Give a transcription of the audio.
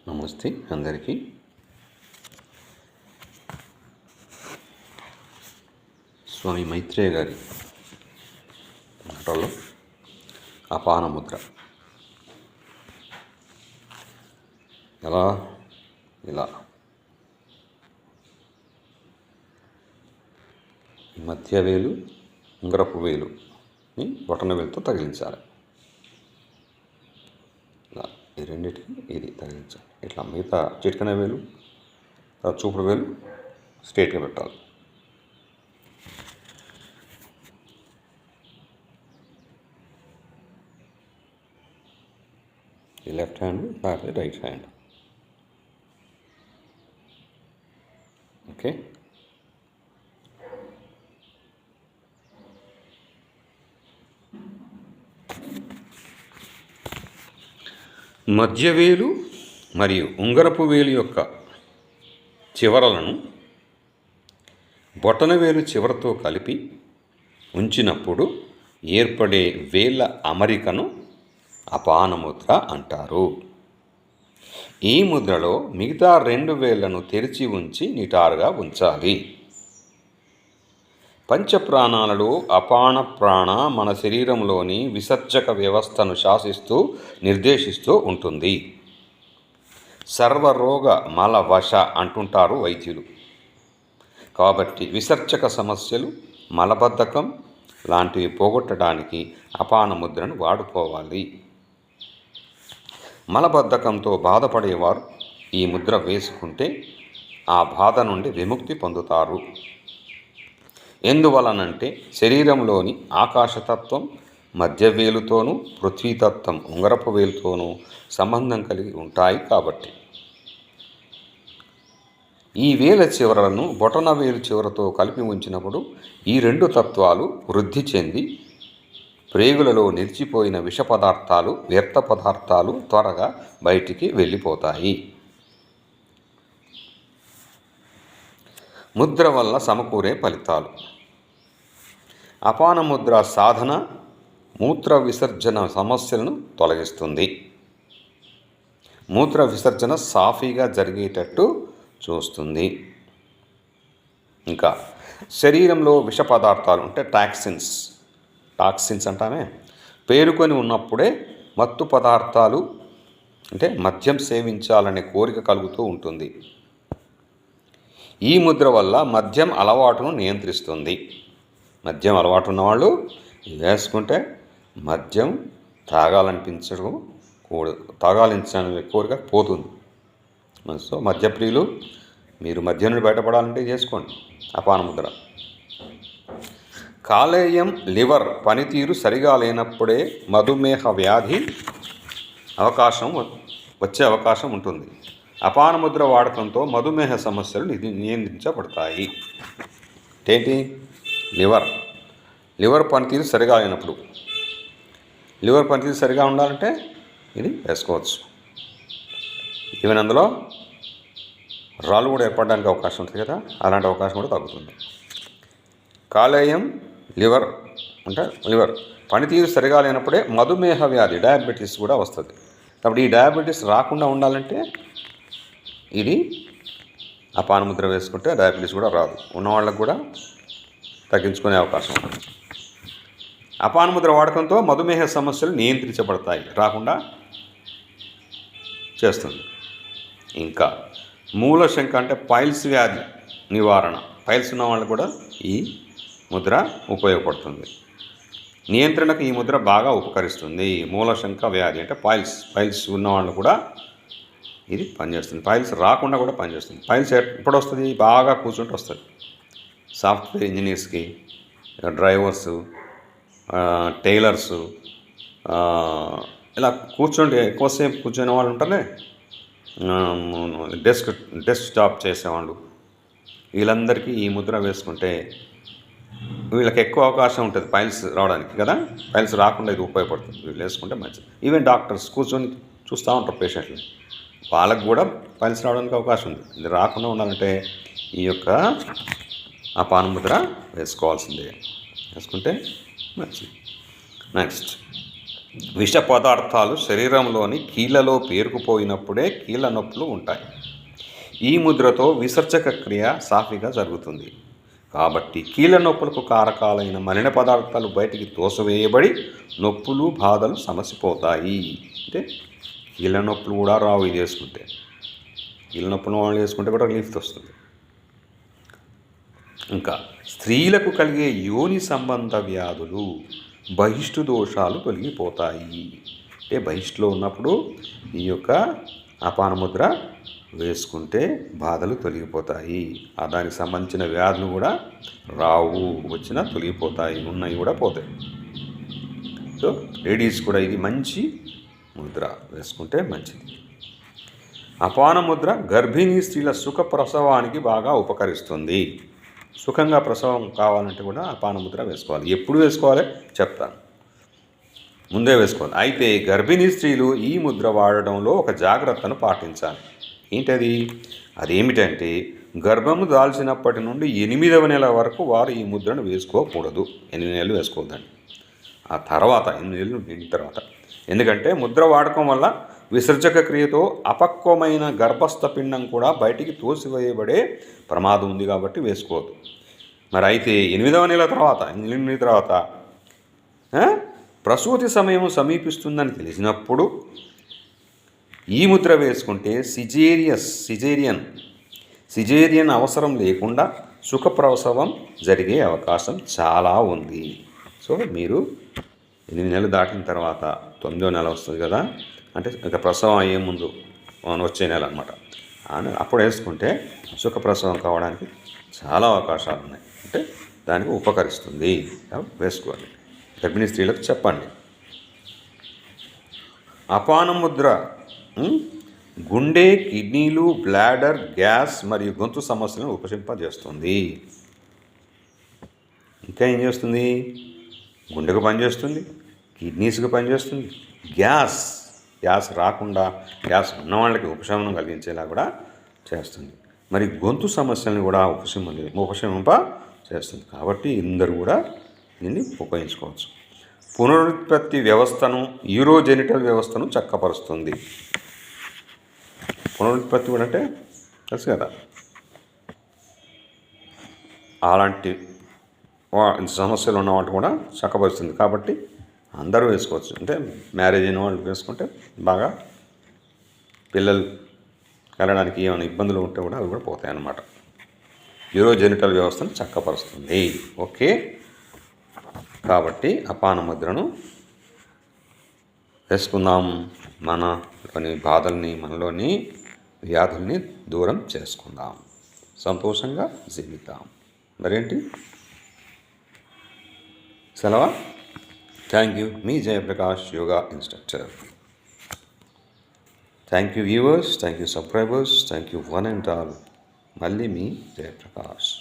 నమస్తే అందరికీ. స్వామి మైత్రేయ గారి మాటల్లో అపాన ముద్ర ఎలా ఇలా మధ్య వేలు ఉంగరపు వేలుని బొటన వేలుతో తగిలించాలి. ఇలా ఈ రెండింటికి ఇది తగిలించాలి. ఇట్లా మిగతా చిటికన వేలు చూపుడు వేలు స్ట్రేట్గా పెట్టాలి. ఈ లెఫ్ట్ హ్యాండ్ దాటి రైట్ హ్యాండ్. ఓకే, మధ్యవేలు మరియు ఉంగరపు వేలు యొక్క చివరలను బొటనవేలు చివరతో కలిపి ఉంచినప్పుడు ఏర్పడే వేళ్ళ అమరికను అపాన ముద్ర అంటారు. ఈ ముద్రలో మిగతా 2 వేళ్లను తెరిచి ఉంచి నిటారుగా ఉంచాలి. పంచప్రాణాలలో అపాన ప్రాణ మన శరీరంలోని విసర్జక వ్యవస్థను శాసిస్తూ నిర్దేశిస్తూ ఉంటుంది. సర్వరోగ మల వశ అంటుంటారు వైద్యులు. కాబట్టి విసర్జక సమస్యలు, మలబద్ధకం లాంటివి పోగొట్టడానికి అపాన ముద్రను వాడుకోవాలి. మలబద్ధకంతో బాధపడేవారు ఈ ముద్ర వేసుకుంటే ఆ బాధ నుండి విముక్తి పొందుతారు. ఎందువలనంటే శరీరంలోని ఆకాశతత్వం మధ్యవేలుతోనూ, పృథ్వీతత్వం ఉంగరపు వేలుతోనూ సంబంధం కలిగి ఉంటాయి కాబట్టి. ఈ వేల చివరలను బొటన వేలు చివరతో కలిపి ఉంచినప్పుడు ఈ 2 తత్వాలు వృద్ధి చెంది ప్రేగులలో నిలిచిపోయిన విష పదార్థాలు, వ్యర్థ పదార్థాలు త్వరగా బయటికి వెళ్ళిపోతాయి. ముద్ర వల్ల సమకూరే ఫలితాలు. అపాన ముద్ర సాధన మూత్ర విసర్జన సమస్యలను తొలగిస్తుంది. మూత్ర విసర్జన సాఫీగా జరిగేటట్టు చూస్తుంది. ఇంకా శరీరంలో విష పదార్థాలు అంటే టాక్సిన్స్ అంటామే పేరుకొని ఉన్నప్పుడే మత్తు పదార్థాలు అంటే మద్యం సేవించాలనే కోరిక కలుగుతూ ఉంటుంది. ఈ ముద్ర వల్ల మద్యం అలవాటును నియంత్రిస్తుంది. మద్యం అలవాటు ఉన్నవాళ్ళు వేసుకుంటే మద్యం తాగాలించని కోరిక పోతుంది. సో మద్యప్రియులు మీరు మద్యం నుండి బయటపడాలంటే చేసుకోండి అపాన ముద్ర. కాలేయం, లివర్ పనితీరు సరిగా లేనప్పుడే మధుమేహ వ్యాధి వచ్చే అవకాశం ఉంటుంది. అపాన ముద్ర వాడకంతో మధుమేహ సమస్యలు నియంత్రించబడతాయి. ఏంటి? లివర్ పనితీరు సరిగా లేనప్పుడు, లివర్ పనితీరు సరిగా ఉండాలంటే ఇది వేసుకోవచ్చు. ఈవెన్ అందులో రాళ్ళు కూడా ఏర్పడడానికి అవకాశం ఉంటుంది కదా, అలాంటి అవకాశం కూడా తగ్గుతుంది. కాలేయం, లివర్ పనితీరు సరిగా లేనప్పుడే మధుమేహ వ్యాధి డయాబెటీస్ కూడా వస్తుంది. కాబట్టి ఈ డయాబెటీస్ రాకుండా ఉండాలంటే ఇది అపాన ముద్ర వేసుకుంటే డయాబెటీస్ కూడా రాదు. ఉన్నవాళ్ళకు కూడా తగ్గించుకునే అవకాశం ఉంటుంది. అపాన ముద్ర వాడకంతో మధుమేహ సమస్యలు నియంత్రించబడతాయి, రాకుండా చేస్తుంది. ఇంకా మూలశంక అంటే పైల్స్ వ్యాధి నివారణ. పైల్స్ ఉన్న వాళ్ళకు కూడా ఈ ముద్ర ఉపయోగపడుతుంది. నియంత్రణకు ఈ ముద్ర బాగా ఉపకరిస్తుంది. మూలశంక వ్యాధి అంటే పైల్స్ ఉన్న వాళ్ళు కూడా ఇది పనిచేస్తుంది. పైల్స్ రాకుండా కూడా పనిచేస్తుంది. పైల్స్ ఎప్పుడు వస్తుంది? బాగా కూర్చుంటే వస్తుంది. సాఫ్ట్వేర్ ఇంజనీర్స్కి, డ్రైవర్సు, టైలర్సు, ఇలా ఎక్కువసేపు కూర్చునే వాళ్ళు ఉంటారే, డెస్క్ జాబ్ చేసేవాళ్ళు, వీళ్ళందరికీ ఈ ముద్ర వేసుకుంటే వీళ్ళకి ఎక్కువ అవకాశం ఉంటుంది పైల్స్ రావడానికి కదా. పైల్స్ రాకుండా ఇది ఉపయోగపడుతుంది. వీళ్ళు వేసుకుంటే మంచిది. ఈవెన్ డాక్టర్స్ కూర్చొని చూస్తూ ఉంటారు పేషెంట్లు, వాళ్ళకు కూడా పైల్స్ రావడానికి అవకాశం ఉంది. ఇది రాకుండా ఉండాలంటే ఈ యొక్క అపాన ముద్ర వేసుకోవాల్సిందే. వేసుకుంటే మంచిది. నెక్స్ట్ విష పదార్థాలు శరీరంలోని కీళ్ళలో పేరుకుపోయినప్పుడే కీళ్ళ నొప్పులు ఉంటాయి. ఈ ముద్రతో విసర్జక క్రియ సాఫీగా జరుగుతుంది. కాబట్టి కీళ్ళ నొప్పులకు కారకాలైన మలిన పదార్థాలు బయటికి తోసివేయబడి నొప్పులు బాధలు సమసిపోతాయి. అంటే కీళ్ళ నొప్పులు కూడా రావు ఇది వేసుకుంటే. కీళ్ళ నొప్పులు వాళ్ళు వేసుకుంటే కూడా రిలీఫ్ వస్తుంది. ఇంకా స్త్రీలకు కలిగే యోని సంబంధ వ్యాధులు, బహిష్టు దోషాలు తొలగిపోతాయి. అంటే బహిష్టులో ఉన్నప్పుడు ఈ యొక్క అపానముద్ర వేసుకుంటే బాధలు తొలగిపోతాయి. దానికి సంబంధించిన వ్యాధులు కూడా రావు, వచ్చినా తొలగిపోతాయి, ఉన్నాయి కూడా పోతాయి. సో లేడీస్ కూడా ఇది మంచి ముద్ర వేసుకుంటే మంచిది. అపాన ముద్ర గర్భిణీ స్త్రీల సుఖ ప్రసవానికి బాగా ఉపకరిస్తుంది. సుఖంగా ప్రసవం కావాలంటే కూడా అపాన ముద్ర వేసుకోవాలి. ఎప్పుడు వేసుకోవాలి చెప్తాను, ముందే వేసుకోవాలి. అయితే గర్భిణీ స్త్రీలు ఈ ముద్ర వాడడంలో ఒక జాగ్రత్తను పాటించాలి. ఏంటది? అదేమిటంటే గర్భము దాల్చినప్పటి నుండి 8వ నెల వరకు వారు ఈ ముద్రను వేసుకోకూడదు. 8 నెలలు వేసుకోవద్దండి. ఆ తర్వాత 8 నెలలు నిండిన తర్వాత, ఎందుకంటే ముద్ర వాడకం వల్ల విసర్జక క్రియతో అపక్వమైన గర్భస్థ పిండం కూడా బయటికి తోసివేయబడే ప్రమాదం ఉంది కాబట్టి వేసుకోవద్దు. మరి అయితే 8వ నెల తర్వాత, 8 నెలల తర్వాత ప్రసూతి సమయం సమీపిస్తుందని తెలిసినప్పుడు ఈ ముద్ర వేసుకుంటే సిజేరియన్ అవసరం లేకుండా సుఖప్రసవం జరిగే అవకాశం చాలా ఉంది. సో మీరు 8 నెలలు దాటిన తర్వాత 9వ నెల వస్తుంది కదా, అంటే ఇక ప్రసవం అయ్యే ముందు వచ్చే నెల అనమాట, అప్పుడు వేసుకుంటే సుఖప్రసవం కావడానికి చాలా అవకాశాలు ఉన్నాయి. అంటే దానికి ఉపకరిస్తుంది, వేసుకోవాలి. గర్భిణీ స్త్రీలకు చెప్పండి. అపాన ముద్ర గుండె, కిడ్నీలు, బ్లాడర్, గ్యాస్ మరియు గొంతు సమస్యలను ఉపశమింపజేస్తుంది. ఇంకా ఏం చేస్తుంది? గుండెకు పనిచేస్తుంది, కిడ్నీస్కి పనిచేస్తుంది, గ్యాస్ రాకుండా గ్యాస్ ఉన్న వాళ్ళకి ఉపశమనం కలిగించేలా కూడా చేస్తుంది. మరి గొంతు సమస్యలను కూడా ఉపశమింప చేస్తుంది. కాబట్టి అందరూ కూడా దీన్ని ఉపయోగించుకోవచ్చు. పునరుత్పత్తి వ్యవస్థను, యూరోజెనిటల్ వ్యవస్థను చక్కపరుస్తుంది. పునరుత్పత్తి కూడా అంటే తెలుసు కదా, అలాంటి సమస్యలు ఉన్న వాళ్ళు కూడా చక్కపరుస్తుంది. కాబట్టి అందరూ వేసుకోవచ్చు. అంటే మ్యారేజ్ అయిన వాళ్ళు వేసుకుంటే బాగా పిల్లలు కలగడానికి ఏమైనా ఇబ్బందులు ఉంటే కూడా అవి కూడా పోతాయి అన్నమాట. యూరోజెనిటల్ వ్యవస్థను చక్కపరుస్తుంది. ఓకే, కాబట్టి అపాన ముద్రను వేసుకుందాం. మనలోని బాధల్ని, మనలోని వ్యాధుల్ని దూరం చేసుకుందాం, సంతోషంగా జీవిద్దాం. మరేంటి సెలవా? Thank you. మీ Jayaprakash, yoga instructor. Thank you viewers, thank you subscribers, thank you one and all. మళ్ళీ మీ జయప్రకాష్.